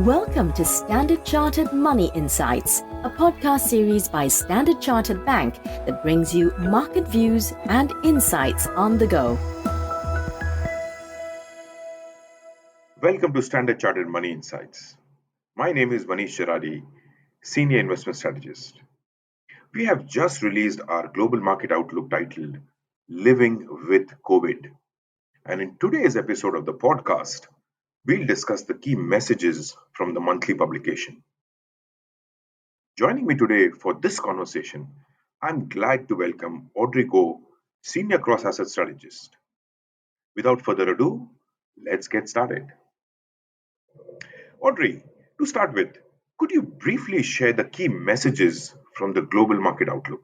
Welcome to Standard Chartered Money Insights, a podcast series by Standard Chartered Bank that brings you market views and insights on the go. Welcome to Standard Chartered Money Insights. My name is Manish, Jaradi, Senior Investment Strategist. We have just released our global market outlook titled Living with COVID. And in today's episode of the podcast, we'll discuss the key messages from the monthly publication. Joining me today for this conversation, I'm glad to welcome Audrey, Senior Cross Asset Strategist. Without further ado, let's get started. Audrey, to start with, could you briefly share the key messages from the global market outlook?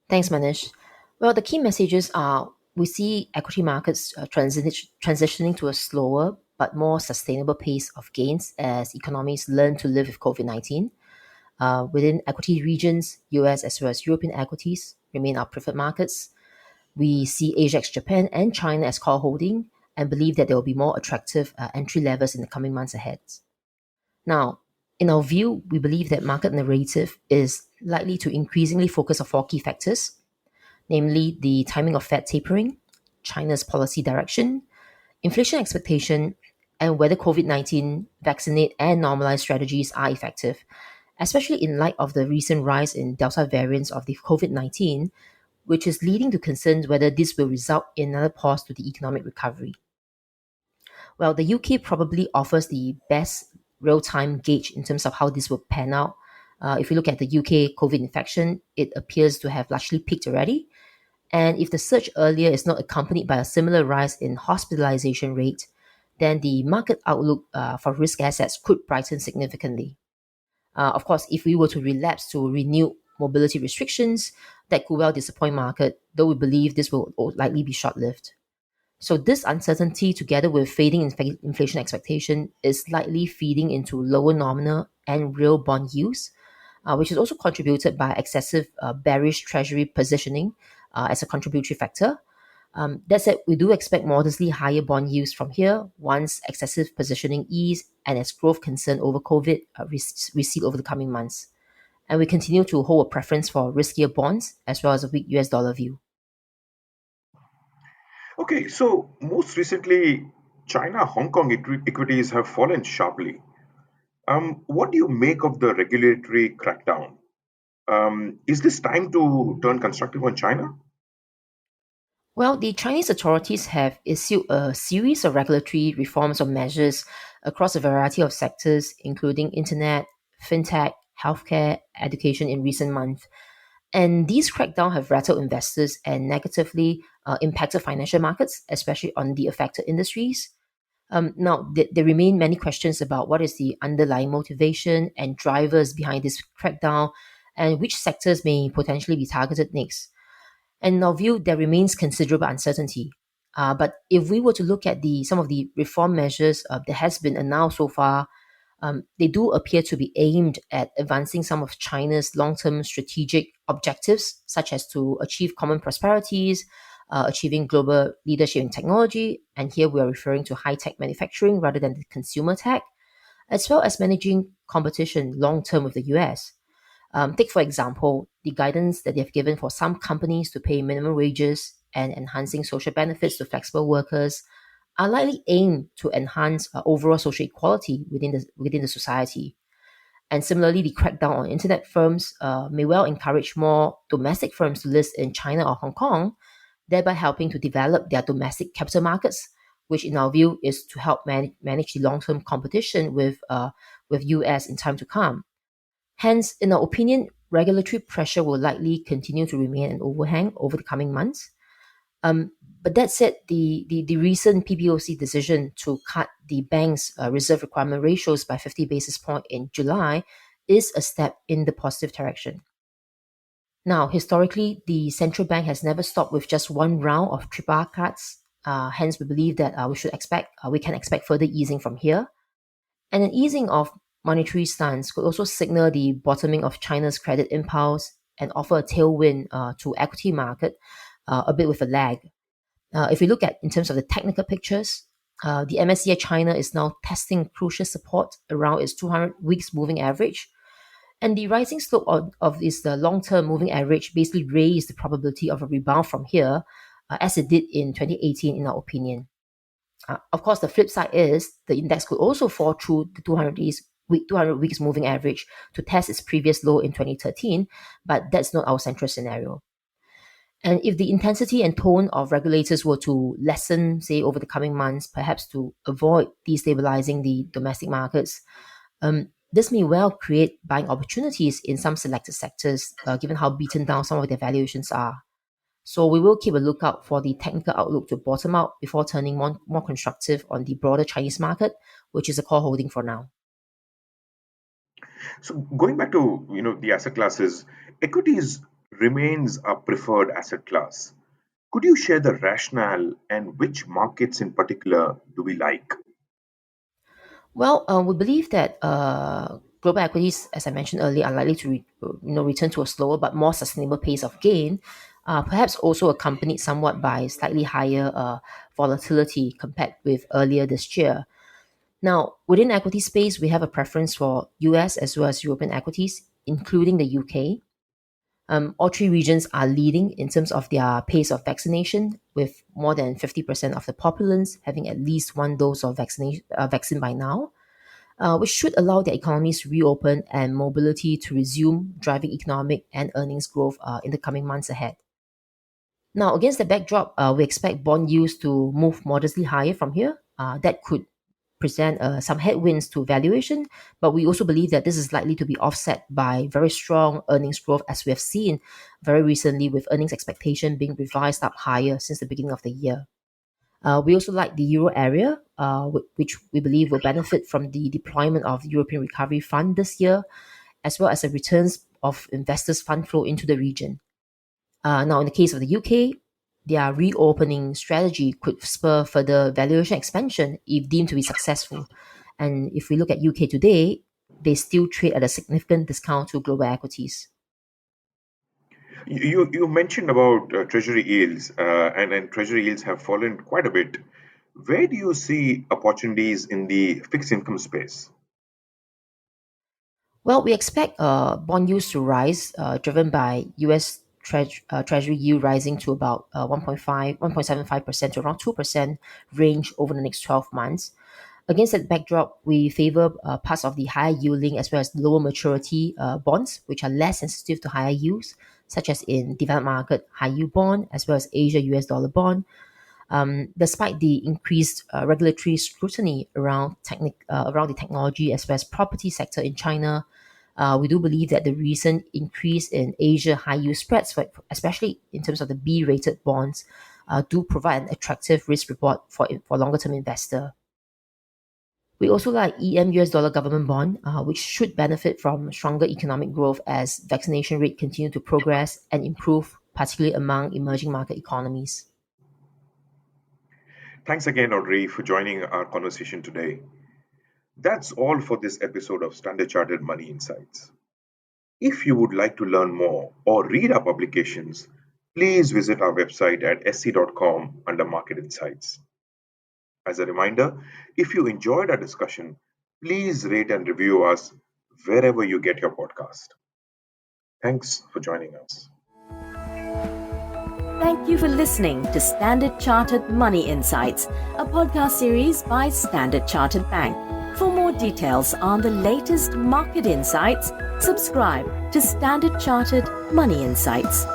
Thanks, Manish. Well, the key messages are we see equity markets transitioning to a slower but more sustainable pace of gains as economies learn to live with COVID-19. Within equity regions, US as well as European equities remain our preferred markets. We see Asia ex Japan and China as core holding and believe that there will be more attractive entry levels in the coming months ahead. Now, in our view, we believe that market narrative is likely to increasingly focus on four key factors, namely the timing of Fed tapering, China's policy direction, inflation expectation, and whether COVID-19 vaccinate and normalize strategies are effective, especially in light of the recent rise in Delta variants of the COVID-19, which is leading to concerns whether this will result in another pause to the economic recovery. Well, the UK probably offers the best real-time gauge in terms of how this will pan out. If we look at the UK COVID infection, it appears to have largely peaked already. And if the surge earlier is not accompanied by a similar rise in hospitalization rate, then the market outlook for risk assets could brighten significantly. Of course, if we were to relapse to renewed mobility restrictions, that could well disappoint market, though we believe this will likely be short-lived. So this uncertainty, together with fading inflation expectation, is likely feeding into lower nominal and real bond yields, which is also contributed by excessive bearish treasury positioning as a contributory factor. That said, we do expect modestly higher bond yields from here once excessive positioning ease and as growth concern over COVID recede over the coming months. And we continue to hold a preference for riskier bonds as well as a weak US dollar view. Okay, so most recently, China Hong Kong equities have fallen sharply. What do you make of the regulatory crackdown? Is this time to turn constructive on China? Well, the Chinese authorities have issued a series of regulatory reforms or measures across a variety of sectors, including internet, fintech, healthcare, education in recent months. And these crackdowns have rattled investors and negatively impacted financial markets, especially on the affected industries. Now, there remain many questions about what is the underlying motivation and drivers behind this crackdown and which sectors may potentially be targeted next. And in our view, there remains considerable uncertainty. But if we were to look at some of the reform measures that has been announced so far, they do appear to be aimed at advancing some of China's long-term strategic objectives, such as to achieve common prosperities, achieving global leadership in technology, and here we are referring to high-tech manufacturing rather than the consumer tech, as well as managing competition long-term with the US. Take, for example, the guidance that they've given for some companies to pay minimum wages and enhancing social benefits to flexible workers are likely aimed to enhance overall social equality within the society. And similarly, the crackdown on internet firms may well encourage more domestic firms to list in China or Hong Kong, thereby helping to develop their domestic capital markets, which in our view is to help manage the long-term competition with US in time to come. Hence, in our opinion, regulatory pressure will likely continue to remain an overhang over the coming months. But that said, the recent PBOC decision to cut the bank's reserve requirement ratios by 50 basis points in July is a step in the positive direction. Now, historically, the central bank has never stopped with just one round of triple R cuts. Hence, we believe that we can expect further easing from here. And an easing of monetary stance could also signal the bottoming of China's credit impulse and offer a tailwind to equity market, a bit with a lag. If we look at in terms of the technical pictures, The MSCI China is now testing crucial support around its 200 weeks moving average. And the rising slope of this long-term moving average basically raised the probability of a rebound from here, as it did in 2018, in our opinion. Of course, the flip side is the index could also fall through the 200 weeks moving average to test its previous low in 2013, but that's not our central scenario. And if the intensity and tone of regulators were to lessen, say, over the coming months, perhaps to avoid destabilizing the domestic markets, this may well create buying opportunities in some selected sectors, given how beaten down some of their valuations are. So we will keep a lookout for the technical outlook to bottom out before turning more constructive on the broader Chinese market, which is a core holding for now. So going back to the asset classes, equities remains our preferred asset class. Could you share the rationale and which markets in particular do we like? Well, we believe that global equities, as I mentioned earlier, are likely to return to a slower but more sustainable pace of gain, perhaps also accompanied somewhat by slightly higher volatility compared with earlier this year. Now, within equity space, we have a preference for US as well as European equities, including the UK. All three regions are leading in terms of their pace of vaccination, with more than 50% of the populace having at least one dose of vaccine by now, which should allow their economies to reopen and mobility to resume, driving economic and earnings growth in the coming months ahead. Now, against the backdrop, we expect bond yields to move modestly higher from here. That could present some headwinds to valuation, but we also believe that this is likely to be offset by very strong earnings growth, as we have seen very recently, with earnings expectation being revised up higher since the beginning of the year. We also like the euro area, which we believe will benefit from the deployment of the European Recovery Fund this year, as well as the returns of investors' fund flow into the region. Now, in the case of the UK, their reopening strategy could spur further valuation expansion if deemed to be successful. And if we look at UK today, they still trade at a significant discount to global equities. You mentioned about treasury yields, and treasury yields have fallen quite a bit. Where do you see opportunities in the fixed income space? Well, we expect bond yields to rise, driven by US Treasury yield rising to about 1.75% to around 2% range over the next 12 months. Against that backdrop, we favor parts of the higher yielding as well as lower maturity bonds, which are less sensitive to higher yields, such as in developed market high yield bond as well as Asia US dollar bond. Despite the increased regulatory scrutiny around the technology as well as property sector in China, we do believe that the recent increase in Asia high yield spreads, especially in terms of the B-rated bonds, do provide an attractive risk reward for longer term investor. We also like EM US dollar government bond, which should benefit from stronger economic growth as vaccination rate continue to progress and improve, particularly among emerging market economies. Thanks again, Audrey, for joining our conversation today. That's all for this episode of Standard Chartered Money Insights. If you would like to learn more or read our publications, please visit our website at sc.com under Market Insights. As a reminder, if you enjoyed our discussion, please rate and review us wherever you get your podcast. Thanks for joining us. Thank you for listening to Standard Chartered Money Insights, a podcast series by Standard Chartered Bank. For more details on the latest market insights, subscribe to Standard Chartered Money Insights.